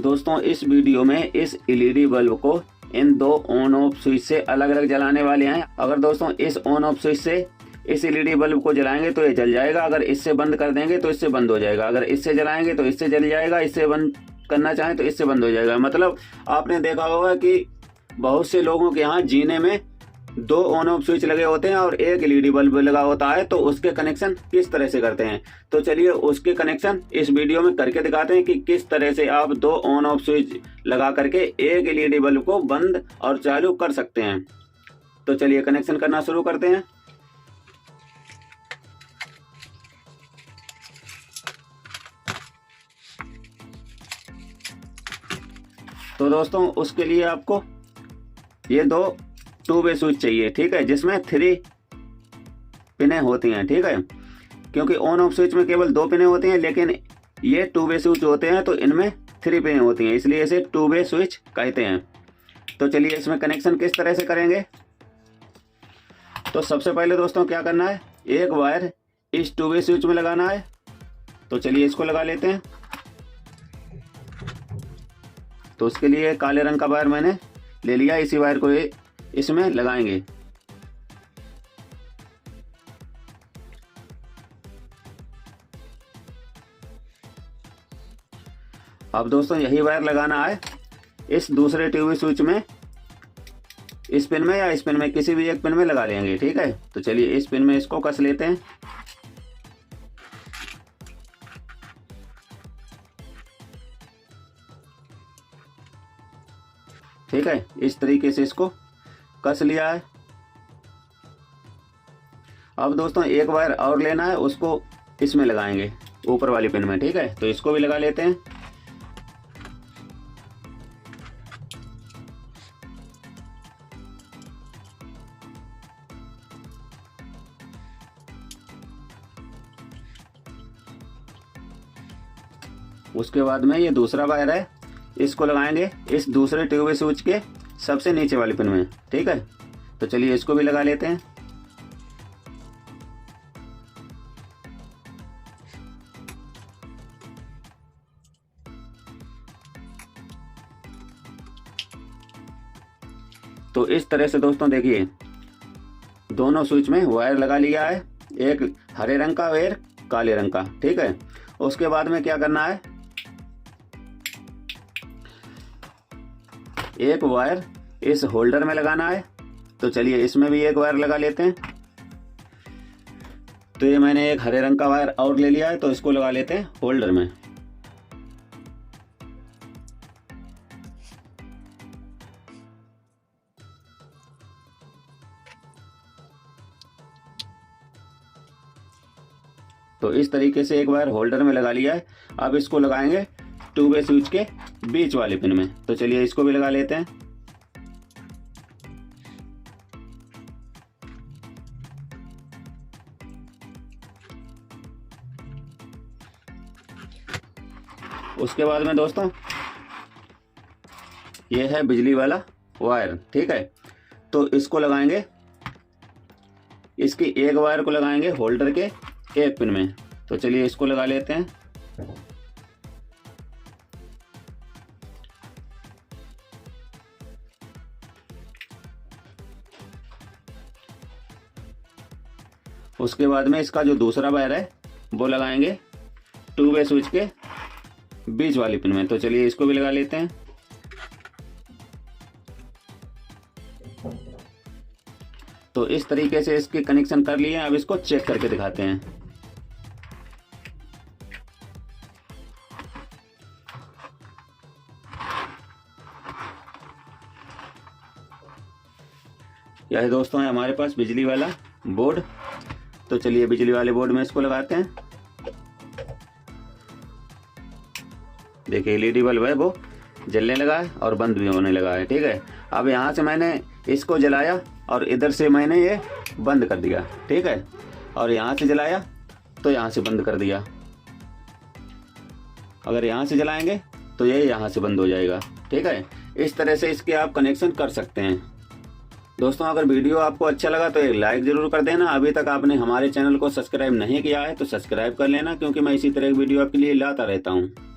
दोस्तों इस वीडियो में इस एलईडी बल्ब को इन दो ऑन ऑफ स्विच से अलग अलग जलाने वाले हैं। अगर दोस्तों इस ऑन ऑफ स्विच से इस एलईडी बल्ब को जलाएंगे तो ये जल जाएगा, अगर इससे बंद कर देंगे तो इससे बंद हो जाएगा, अगर इससे जलाएंगे तो इससे जल जाएगा, इससे बंद करना चाहें तो इससे बंद हो जाएगा। मतलब आपने देखा होगा कि बहुत से लोगों के यहाँ जीने में दो ऑन ऑफ स्विच लगे होते हैं और एक एलईडी बल्ब लगा होता है, तो उसके कनेक्शन किस तरह से करते हैं। तो चलिए उसके कनेक्शन इस वीडियो में करके दिखाते हैं कि किस तरह से आप दो ऑन ऑफ स्विच लगा करके एक एलईडी बल्ब को बंद और चालू कर सकते हैं। तो चलिए कनेक्शन करना शुरू करते हैं। तो दोस्तों उसके लिए आपको ये दो 2 वे स्विच चाहिए, ठीक है, जिसमें 3 पिनें होती हैं, ठीक है, क्योंकि ऑन ऑफ स्विच में केवल 2 पिनें होती हैं, लेकिन ये 2 वे स्विच होते हैं तो इनमें 3 पिनें होती हैं, इसलिए इसे 2 वे स्विच कहते हैं। तो चलिए इसमें कनेक्शन किस तरह से करेंगे। तो सबसे पहले दोस्तों क्या करना है, एक वायर इस 2 वे स्विच में लगाना है। तो चलिए इसको लगा लेते हैं। तो उसके लिए काले रंग का वायर मैंने ले लिया, इसी वायर को इसमें लगाएंगे। अब दोस्तों यही वायर लगाना है इस दूसरे टीवी स्विच में, इस पिन में या इस पिन में, किसी भी एक पिन में लगा लेंगे, ठीक है। तो चलिए इस पिन में इसको कस लेते हैं। ठीक है, इस तरीके से इसको कस लिया है। अब दोस्तों एक वायर और लेना है, उसको इसमें लगाएंगे ऊपर वाली पिन में, ठीक है। तो इसको भी लगा लेते हैं। उसके बाद में ये दूसरा वायर है, इसको लगाएंगे इस दूसरे ट्यूब स्विच के सबसे नीचे वाली पिन में, ठीक है। तो चलिए इसको भी लगा लेते हैं। तो इस तरह से दोस्तों देखिए दोनों स्विच में वायर लगा लिया है, एक हरे रंग का और एक काले रंग का, ठीक है। उसके बाद में क्या करना है, एक वायर इस होल्डर में लगाना है। तो चलिए इसमें भी एक वायर लगा लेते हैं। तो ये मैंने एक हरे रंग का वायर और ले लिया है, तो इसको लगा लेते हैं होल्डर में। तो इस तरीके से एक वायर होल्डर में लगा लिया है। अब इसको लगाएंगे 2 वे स्विच के बीच वाले पिन में। तो चलिए इसको भी लगा लेते हैं। उसके बाद में दोस्तों ये है बिजली वाला वायर, ठीक है। तो इसको लगाएंगे, इसकी एक वायर को लगाएंगे होल्डर के एक पिन में। तो चलिए इसको लगा लेते हैं। उसके बाद में इसका जो दूसरा वायर है वो लगाएंगे 2 वे स्विच के बीच वाली पिन में। तो चलिए इसको भी लगा लेते हैं। तो इस तरीके से इसके कनेक्शन कर लिए। अब इसको चेक करके दिखाते हैं। यह दोस्तों है हमारे पास बिजली वाला बोर्ड। तो चलिए बिजली वाले बोर्ड में इसको लगाते हैं। देखिए एलईडी बल्ब है वो जलने लगा है और बंद भी होने लगा है, ठीक है। अब यहाँ से मैंने इसको जलाया और इधर से मैंने ये बंद कर दिया, ठीक है। और यहाँ से जलाया तो यहाँ से बंद कर दिया। अगर यहाँ से जलाएंगे तो ये यहाँ से बंद हो जाएगा, ठीक है। इस तरह से इसके आप कनेक्शन कर सकते हैं। दोस्तों अगर वीडियो आपको अच्छा लगा तो एक लाइक जरूर कर देना। अभी तक आपने हमारे चैनल को सब्सक्राइब नहीं किया है तो सब्सक्राइब कर लेना, क्योंकि मैं इसी तरह की वीडियो आपके लिए लाता रहता हूँ।